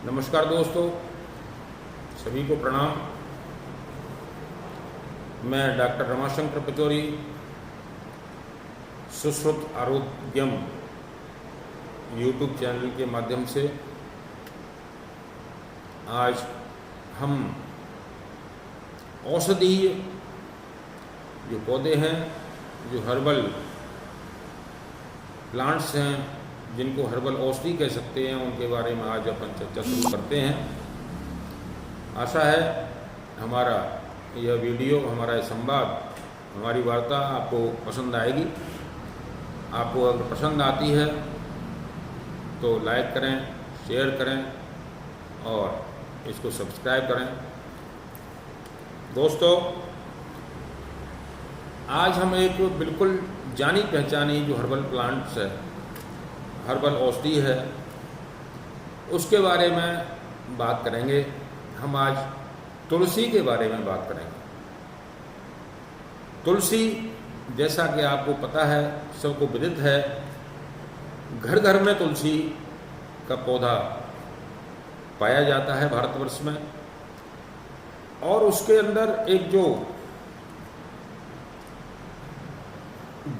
नमस्कार दोस्तों, सभी को प्रणाम। मैं डॉक्टर रमाशंकर पचौरी, सुश्रुत आरोग्यम यूट्यूब चैनल के माध्यम से आज हम औषधीय जो पौधे हैं, जो हर्बल प्लांट्स हैं, जिनको हर्बल औषधि कह सकते हैं, उनके बारे में आज अपन चर्चा शुरू करते हैं। आशा है हमारा यह वीडियो, हमारा यह संवाद, हमारी वार्ता आपको पसंद आएगी। आपको अगर पसंद आती है तो लाइक करें, शेयर करें और इसको सब्सक्राइब करें। दोस्तों, आज हम एक बिल्कुल जानी पहचानी जो हर्बल प्लांट्स है, हर्बल औषधि है, उसके बारे में बात करेंगे। हम आज तुलसी के बारे में बात करेंगे। तुलसी, जैसा कि आपको पता है, सबको विदित है, घर घर में तुलसी का पौधा पाया जाता है भारतवर्ष में। और उसके अंदर एक जो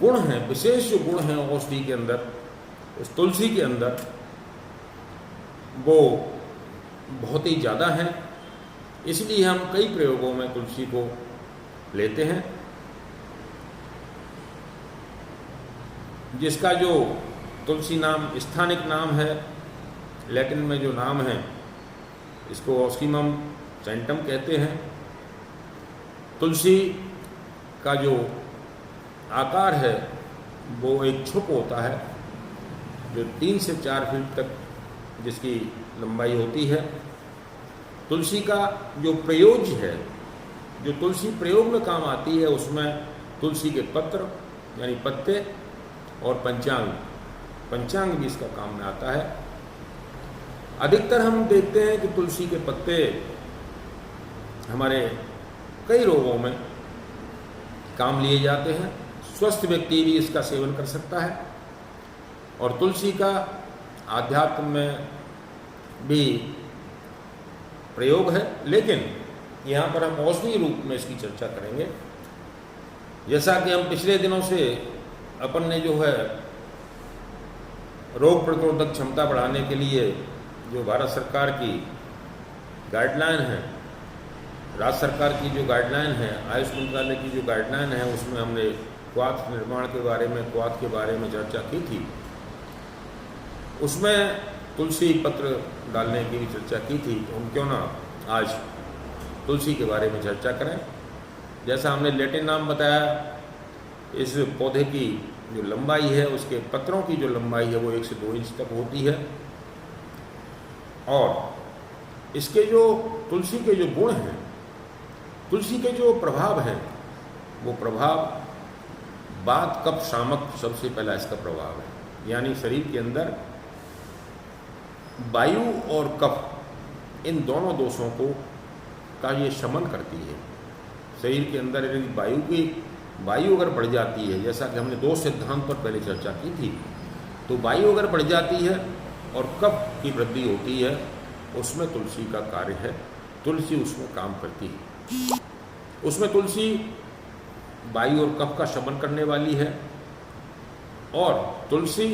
गुण है, विशेष जो गुण है औषधि के अंदर, उस तुलसी के अंदर, वो बहुत ही ज़्यादा है। इसलिए हम कई प्रयोगों में तुलसी को लेते हैं। जिसका जो तुलसी नाम स्थानिक नाम है, लैटिन में जो नाम है, इसको ऑस्किमम सेंटम कहते हैं। तुलसी का जो आकार है वो एक छुप होता है, जो 3 से 4 फीट तक जिसकी लंबाई होती है। तुलसी का जो प्रयोज्य है, जो तुलसी प्रयोग में काम आती है, उसमें तुलसी के पत्र यानी पत्ते और पंचांग भी इसका काम में आता है। अधिकतर हम देखते हैं कि तुलसी के पत्ते हमारे कई रोगों में काम लिए जाते हैं। स्वस्थ व्यक्ति भी इसका सेवन कर सकता है और तुलसी का आध्यात्म में भी प्रयोग है। लेकिन यहाँ पर हम औषधि रूप में इसकी चर्चा करेंगे। जैसा कि हम पिछले दिनों से अपन ने जो है रोग प्रतिरोधक क्षमता बढ़ाने के लिए जो भारत सरकार की गाइडलाइन है, राज्य सरकार की जो गाइडलाइन है, आयुष मंत्रालय की जो गाइडलाइन है, उसमें हमने क्वाथ निर्माण के बारे में, क्वाथ के बारे में चर्चा की थी। उसमें तुलसी पत्र डालने की भी चर्चा की थी। तो हम क्यों ना आज तुलसी के बारे में चर्चा करें। जैसा हमने लैटिन नाम बताया, इस पौधे की जो लंबाई है, उसके पत्रों की जो लंबाई है वो 1 से 2 इंच तक होती है। और इसके जो तुलसी के जो गुण हैं, तुलसी के जो प्रभाव हैं, वो प्रभाव वात कफ शामक सबसे पहला इसका प्रभाव है। यानी शरीर के अंदर वायु और कफ, इन दोनों दोषों को का ये शमन करती है। शरीर के अंदर यदि वायु अगर बढ़ जाती है, जैसा कि हमने 2 सिद्धांत पर पहले चर्चा की थी, तो वायु अगर बढ़ जाती है और कफ की वृद्धि होती है, उसमें तुलसी का कार्य है। तुलसी उसमें काम करती है। उसमें तुलसी वायु और कफ का शमन करने वाली है। और तुलसी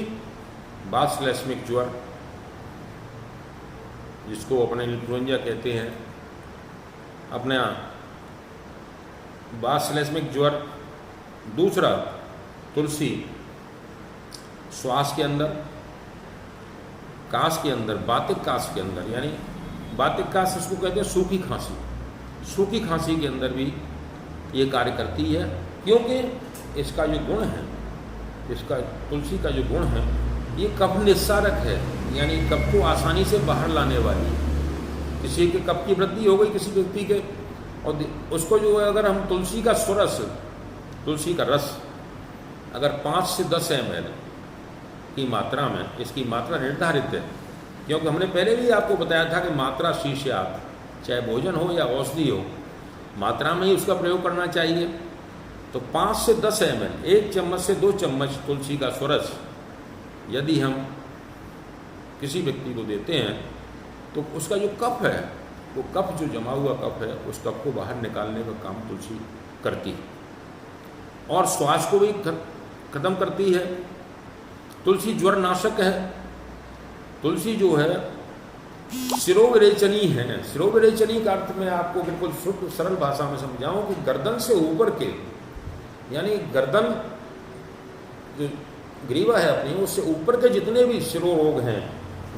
बासलैस्मिक ज्वर, जिसको अपने इन्फ्लुएंजा कहते हैं, अपने बासलैस्मिक ज्वर। दूसरा, तुलसी श्वास के अंदर, काश के अंदर, बातिक काश के अंदर, यानी बातिक काश इसको कहते हैं सूखी खांसी, सूखी खांसी के अंदर भी ये कार्य करती है। क्योंकि इसका जो गुण है, इसका तुलसी का जो गुण है, ये कफ निस्सारक है, यानी कफ को आसानी से बाहर लाने वाली है। किसी के कफ की वृद्धि हो गई किसी व्यक्ति के, और उसको जो है, अगर हम तुलसी का सुरस, तुलसी का रस अगर 5 से 10 ml की मात्रा में, इसकी मात्रा निर्धारित है, क्योंकि हमने पहले भी आपको बताया था कि मात्रा शीर्षात, चाहे भोजन हो या औषधि हो, मात्रा में ही उसका प्रयोग करना चाहिए। तो 5 से 10 ml, 1 चम्मच से 2 चम्मच तुलसी का सुरस यदि हम किसी व्यक्ति को देते हैं तो उसका जो कफ है, वो कफ जो जमा हुआ कफ है, उस कफ को बाहर निकालने का काम तुलसी करती है और श्वास को भी खत्म करती है। तुलसी ज्वर नाशक है। तुलसी जो है शिरोविरेचनी है। शिरोविरेचनी का अर्थ मैं आपको बिल्कुल शुद्ध सरल भाषा में समझाऊं कि गर्दन से ऊपर के, यानी गर्दन जो ग्रीवा है अपनी, उससे ऊपर के जितने भी शिरोरोग हैं,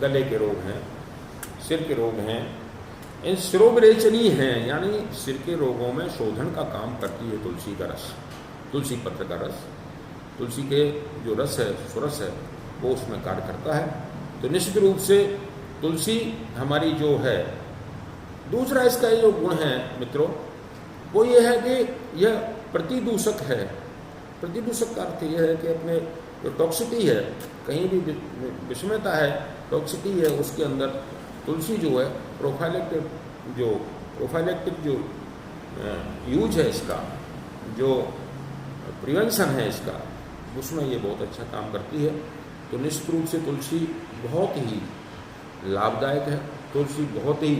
गले के रोग हैं, सिर के रोग हैं, इन शिरोविरेचनी हैं, यानी सिर के रोगों में शोधन का काम करती है तुलसी का रस, तुलसी पत्र का रस। तुलसी के जो रस है, सुरस है, वो उसमें कार्य करता है। तो निश्चित रूप से तुलसी हमारी जो है, दूसरा इसका जो गुण है मित्रों, वो ये है कि यह प्रतिदूषक है। प्रतिदूषक का अर्थ यह है कि अपने जो टॉक्सिटी है, कहीं भी विषमता है, टॉक्सिटी है, उसके अंदर तुलसी जो है प्रोफाइलेक्टिक जो यूज है इसका, जो प्रिवेंशन है इसका, उसमें ये बहुत अच्छा काम करती है। तो निश्चित रूप से तुलसी बहुत ही लाभदायक है। तुलसी बहुत ही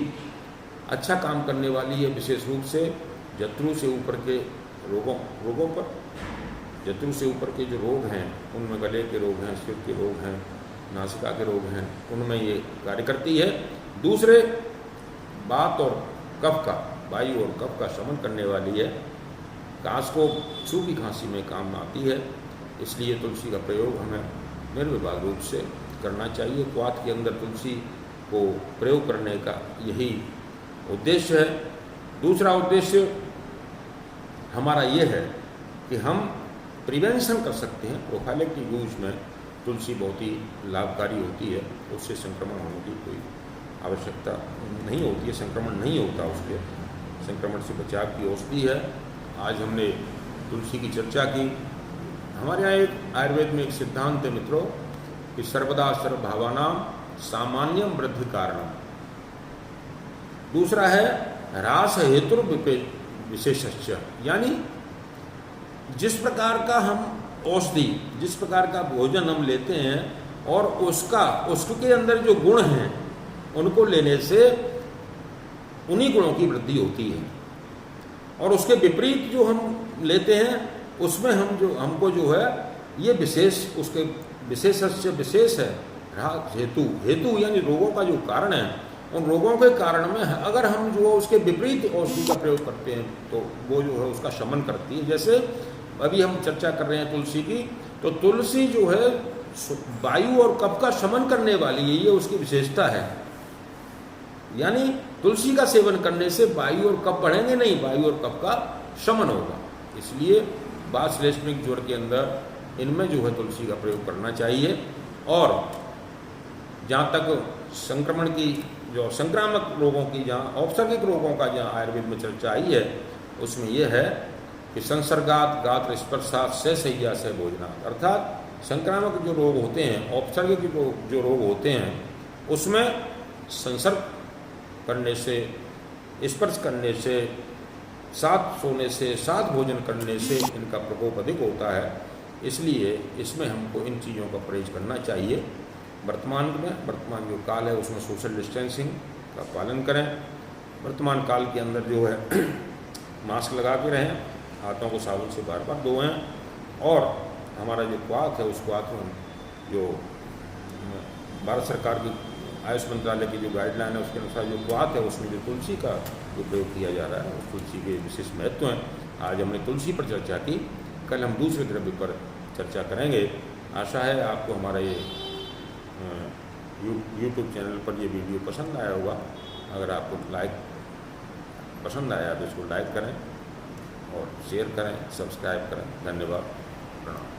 अच्छा काम करने वाली है, विशेष रूप से जत्रु से ऊपर के रोगों पर। जत्रु से ऊपर के जो रोग हैं, उनमें गले के रोग हैं, सिर के रोग हैं, नासिका के रोग हैं, उनमें ये कार्य करती है। दूसरे बात और कफ का, वायु और कफ का शमन करने वाली है। काश को सूखी खांसी में काम आती है, इसलिए तुलसी का प्रयोग हमें निर्विवाद रूप से करना चाहिए। क्वाथ के अंदर तुलसी को प्रयोग करने का यही उद्देश्य है। दूसरा उद्देश्य हमारा ये है कि हम प्रिवेंशन कर सकते हैं। प्रोफाइलेक्टिक यूज में तुलसी बहुत ही लाभकारी होती है, उससे संक्रमण होने की कोई आवश्यकता नहीं होती है, संक्रमण नहीं होता, उसके संक्रमण से बचाव की औषधि है। आज हमने तुलसी की चर्चा की। हमारे यहाँ एक आयुर्वेद में एक सिद्धांत है मित्रों कि सर्वदा सर्वभावानां सामान्यम वृद्धि कारणम। दूसरा है ह्रास हेतु विशेषस्य, यानी जिस प्रकार का हम औषधि, जिस प्रकार का भोजन हम लेते हैं और उसके अंदर जो गुण हैं, उनको लेने से उन्हीं गुणों की वृद्धि होती है, और उसके विपरीत जो हम लेते हैं उसमें हमको जो है ये विशेष, उसके विशेषस्य विशेष है। हेतु यानी रोगों का जो कारण है, उन रोगों के कारण में अगर हम जो उसके विपरीत औषधि का प्रयोग करते हैं तो वो जो है उसका शमन करती है। जैसे अभी हम चर्चा कर रहे हैं तुलसी की, तो तुलसी जो है वायु और कफ का शमन करने वाली है, ये उसकी विशेषता है। यानी तुलसी का सेवन करने से वायु और कफ बढ़ेंगे नहीं, वायु और कफ का शमन होगा। इसलिए बासलेशमिक ज्वर के अंदर इनमें जो है तुलसी का प्रयोग करना चाहिए। और जहाँ तक संक्रमण की, जो संक्रामक रोगों की, जहाँ औपसर्गिक रोगों का जहाँ आयुर्वेद में चर्चा आई है, उसमें यह है कि संसर्गात गात्र स्पर्शात से शय्या से भोजनात्, अर्थात संक्रामक जो रोग होते हैं, औपसर्गिक जो रोग होते हैं, उसमें संसर्ग करने से, स्पर्श करने से, साथ सोने से, साथ भोजन करने से इनका प्रकोप अधिक होता है। इसलिए इसमें हमको इन चीज़ों का परहेज करना चाहिए। वर्तमान जो काल है उसमें सोशल डिस्टेंसिंग का पालन करें। वर्तमान काल के अंदर जो है मास्क लगा के रहें, हाथों को साबुन से बार बार धोएं, और हमारा जो क्वाथ है उस क्वाथ में जो भारत सरकार की आयुष मंत्रालय की जो गाइडलाइन है उसके अनुसार जो क्वाथ है उसमें जो तुलसी का जो प्रयोग किया जा रहा है, उस तुलसी के विशेष महत्व हैं। आज हमने तुलसी पर चर्चा की, कल हम दूसरे द्रव्य पर चर्चा करेंगे। आशा है आपको हमारा ये यूट्यूब चैनल पर ये वीडियो पसंद आया होगा। अगर आपको पसंद आया तो इसको लाइक करें और शेयर करें, सब्सक्राइब करें। धन्यवाद, प्रणाम।